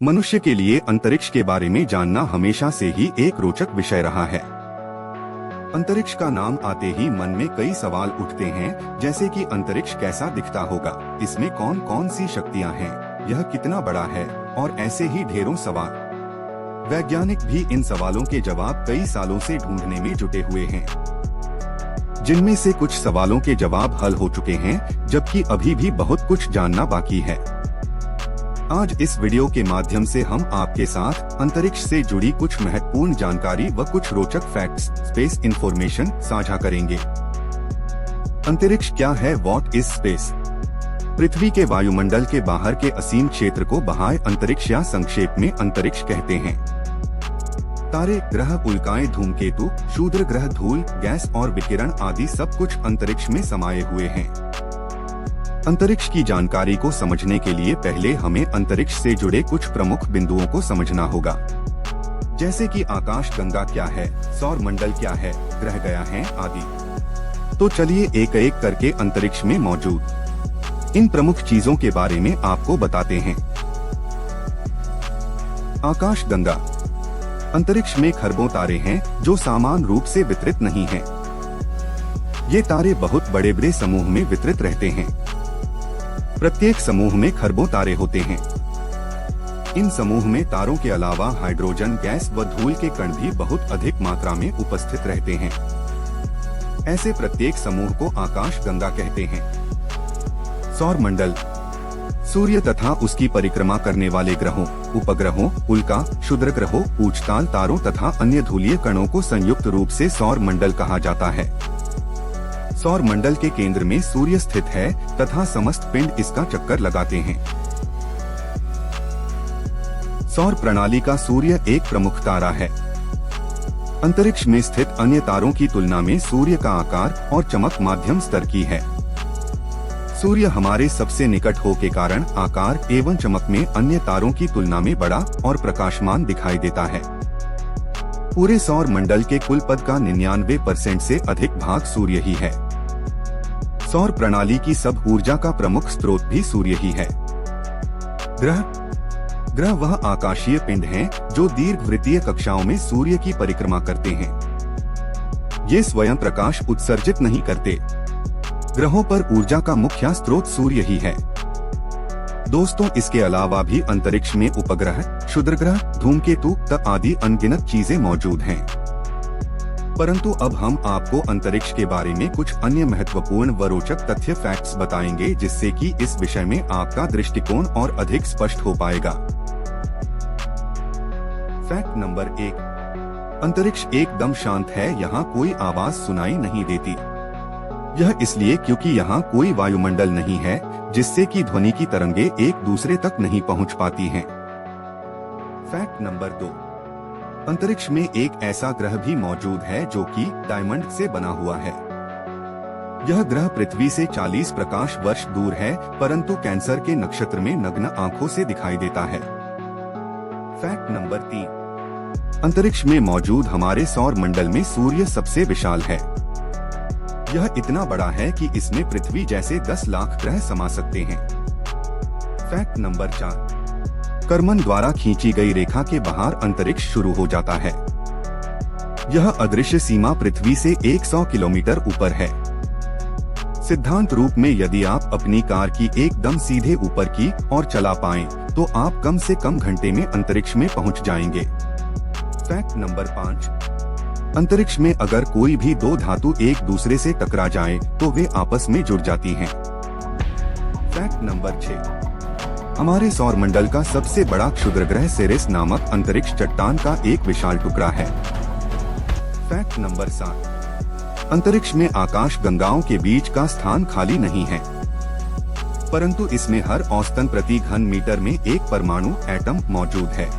मनुष्य के लिए अंतरिक्ष के बारे में जानना हमेशा से ही एक रोचक विषय रहा है। अंतरिक्ष का नाम आते ही मन में कई सवाल उठते हैं, जैसे कि अंतरिक्ष कैसा दिखता होगा, इसमें कौन कौन सी शक्तियां हैं, यह कितना बड़ा है, और ऐसे ही ढेरों सवाल। वैज्ञानिक भी इन सवालों के जवाब कई सालों से ढूंढने में जुटे हुए हैं, जिनमें से कुछ सवालों के जवाब हल हो चुके हैं, जबकि अभी भी बहुत कुछ जानना बाकी है। आज इस वीडियो के माध्यम से हम आपके साथ अंतरिक्ष से जुड़ी कुछ महत्वपूर्ण जानकारी व कुछ रोचक फैक्ट्स, स्पेस इंफॉर्मेशन साझा करेंगे। अंतरिक्ष क्या है? What is space? पृथ्वी के वायुमंडल के बाहर के असीम क्षेत्र को बाह्य अंतरिक्ष या संक्षेप में अंतरिक्ष कहते हैं। तारे, ग्रह, उल्काएं, धूमकेतु, क्षुद्र ग्रह, धूल, गैस और विकिरण आदि सब कुछ अंतरिक्ष में समाये हुए हैं। अंतरिक्ष की जानकारी को समझने के लिए पहले हमें अंतरिक्ष से जुड़े कुछ प्रमुख बिंदुओं को समझना होगा, जैसे कि आकाश गंगा क्या है, सौर मंडल क्या है, ग्रह गया है आदि। तो चलिए एक एक करके अंतरिक्ष में मौजूद इन प्रमुख चीजों के बारे में आपको बताते हैं। आकाश गंगा। अंतरिक्ष में खरबों तारे हैं जो समान रूप से वितरित नहीं हैं। ये तारे बहुत बड़े बड़े समूह में वितरित रहते हैं। प्रत्येक समूह में खरबों तारे होते हैं। इन समूह में तारों के अलावा हाइड्रोजन गैस व धूल के कण भी बहुत अधिक मात्रा में उपस्थित रहते हैं। ऐसे प्रत्येक समूह को आकाश गंगा कहते हैं। सौर मंडल। सूर्य तथा उसकी परिक्रमा करने वाले ग्रहों, उपग्रहों, उल्का, क्षुद्र ग्रहों, पूछताल तारों तथा अन्य धूलीय कणों को संयुक्त रूप से सौर मंडल कहा जाता है। सौर मंडल के केंद्र में सूर्य स्थित है तथा समस्त पिंड इसका चक्कर लगाते हैं। सौर प्रणाली का सूर्य एक प्रमुख तारा है। अंतरिक्ष में स्थित अन्य तारों की तुलना में सूर्य का आकार और चमक मध्यम स्तर की है। सूर्य हमारे सबसे निकट होने के कारण आकार एवं चमक में अन्य तारों की तुलना में बड़ा और प्रकाशमान दिखाई देता है। पूरे सौर मंडल के कुल पद का 99% से अधिक भाग सूर्य ही है। सौर प्रणाली की सब ऊर्जा का प्रमुख स्रोत भी सूर्य ही है। ग्रह वह आकाशीय पिंड हैं जो दीर्घवृत्तीय कक्षाओं में सूर्य की परिक्रमा करते हैं। ये स्वयं प्रकाश उत्सर्जित नहीं करते। ग्रहों पर ऊर्जा का मुख्य स्रोत सूर्य ही है। दोस्तों, इसके अलावा भी अंतरिक्ष में उपग्रह, क्षुद्रग्रह, धूमकेतु आदि अनगिनत चीजें मौजूद हैं। परंतु अब हम आपको अंतरिक्ष के बारे में कुछ अन्य महत्वपूर्ण व रोचक तथ्य फैक्ट्स बताएंगे, जिससे कि इस विषय में आपका दृष्टिकोण और अधिक स्पष्ट हो पाएगा। Fact number 1। अंतरिक्ष एकदम शांत है। यहाँ कोई आवाज सुनाई नहीं देती। यह इसलिए क्योंकि यहाँ कोई वायुमंडल नहीं है, जिससे कि ध्वनि की तरंगे एक दूसरे तक नहीं पहुँच पाती हैं। Fact number 2। अंतरिक्ष में एक ऐसा ग्रह भी मौजूद है जो कि डायमंड से बना हुआ है। यह ग्रह पृथ्वी से 40 प्रकाश वर्ष दूर है, परंतु कैंसर के नक्षत्र में नग्न आंखों से दिखाई देता है। Fact number 3। अंतरिक्ष में मौजूद हमारे सौर मंडल में सूर्य सबसे विशाल है। यह इतना बड़ा है कि इसमें पृथ्वी जैसे 10 लाख ग्रह समा सकते हैं। Fact number 4। करमन द्वारा खींची गई रेखा के बाहर अंतरिक्ष शुरू हो जाता है। यह अदृश्य सीमा पृथ्वी से 100 किलोमीटर ऊपर है। सिद्धांत रूप में यदि आप अपनी कार की एकदम सीधे ऊपर की ओर चला पाएं, तो आप कम से कम घंटे में अंतरिक्ष में पहुंच जाएंगे। Fact number 5। अंतरिक्ष में अगर कोई भी दो धातु एक दूसरे से टकरा जाए तो वे आपस में जुड़ जाती हैं। Fact number 6। हमारे सौर मंडल का सबसे बड़ा क्षुद्र ग्रह सेरेस नामक अंतरिक्ष चट्टान का एक विशाल टुकड़ा है। Fact number 7। अंतरिक्ष में आकाश गंगाओं के बीच का स्थान खाली नहीं है, परंतु इसमें हर औसतन प्रति घन मीटर में एक परमाणु एटम मौजूद है।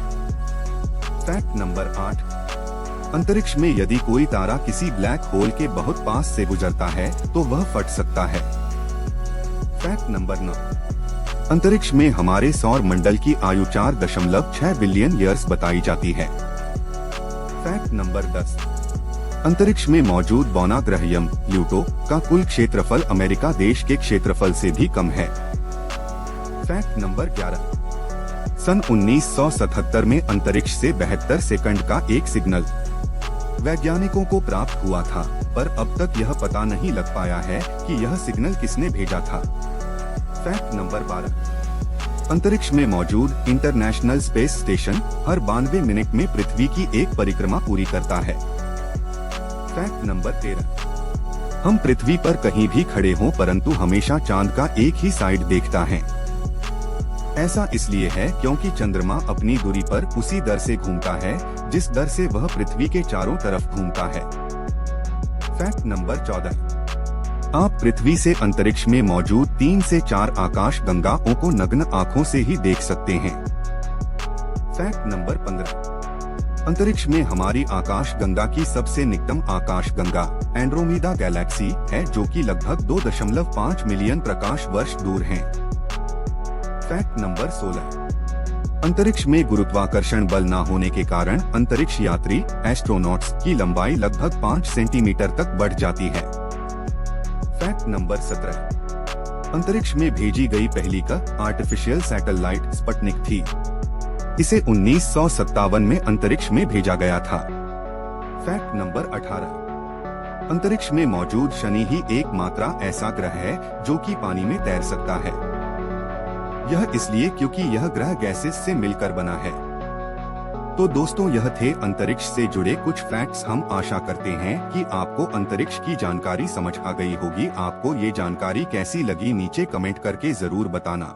Fact number 8। अंतरिक्ष में यदि कोई तारा किसी ब्लैक होल के बहुत पास से गुजरता है तो वह फट सकता है। Fact number 9। अंतरिक्ष में हमारे सौर मंडल की आयु 4.6 बिलियन ईयर्स बताई जाती है। Fact number 10। अंतरिक्ष में मौजूद बौना ग्रहयम प्लूटो का कुल क्षेत्रफल अमेरिका देश के क्षेत्रफल से भी कम है। Fact number 11। सन 1977 में अंतरिक्ष से 72 सेकंड का एक सिग्नल वैज्ञानिकों को प्राप्त हुआ था, पर अब तक यह पता नहीं लग पाया है कि यह सिग्नल किसने भेजा था। Fact number 12। अंतरिक्ष में मौजूद इंटरनेशनल स्पेस स्टेशन हर 92 मिनट में पृथ्वी की एक परिक्रमा पूरी करता है। Fact number 13। हम पृथ्वी पर कहीं भी खड़े हों परंतु हमेशा चांद का एक ही साइड देखता है। ऐसा इसलिए है क्योंकि चंद्रमा अपनी दूरी पर उसी दर से घूमता है जिस दर से वह पृथ्वी के चारों तरफ घूमता है। Fact number 14। आप पृथ्वी से अंतरिक्ष में मौजूद 3 से 4 आकाश गंगाओं को नग्न आँखों से ही देख सकते हैं। Fact number 15। अंतरिक्ष में हमारी आकाश गंगा की सबसे निकटतम आकाश गंगा एंड्रोमेडा गैलेक्सी है, जो कि लगभग 2.5 मिलियन प्रकाश वर्ष दूर है। Fact number 16। अंतरिक्ष में गुरुत्वाकर्षण बल न होने के कारण अंतरिक्ष यात्री एस्ट्रोनॉट्स की लंबाई लगभग 5 सेंटीमीटर तक बढ़ जाती है। Fact number 17। अंतरिक्ष में भेजी गई पहली आर्टिफिशियल सैटेलाइट स्पुतनिक थी। इसे 1957 में अंतरिक्ष में भेजा गया था। Fact number 18। अंतरिक्ष में मौजूद शनि ही एकमात्र ऐसा ग्रह है जो कि पानी में तैर सकता है। यह इसलिए क्योंकि यह ग्रह गैसेस से मिलकर बना है। तो दोस्तों, यह थे अंतरिक्ष से जुड़े कुछ फैक्ट्स। हम आशा करते हैं कि आपको अंतरिक्ष की जानकारी समझ आ गई होगी। आपको ये जानकारी कैसी लगी नीचे कमेंट करके जरूर बताना।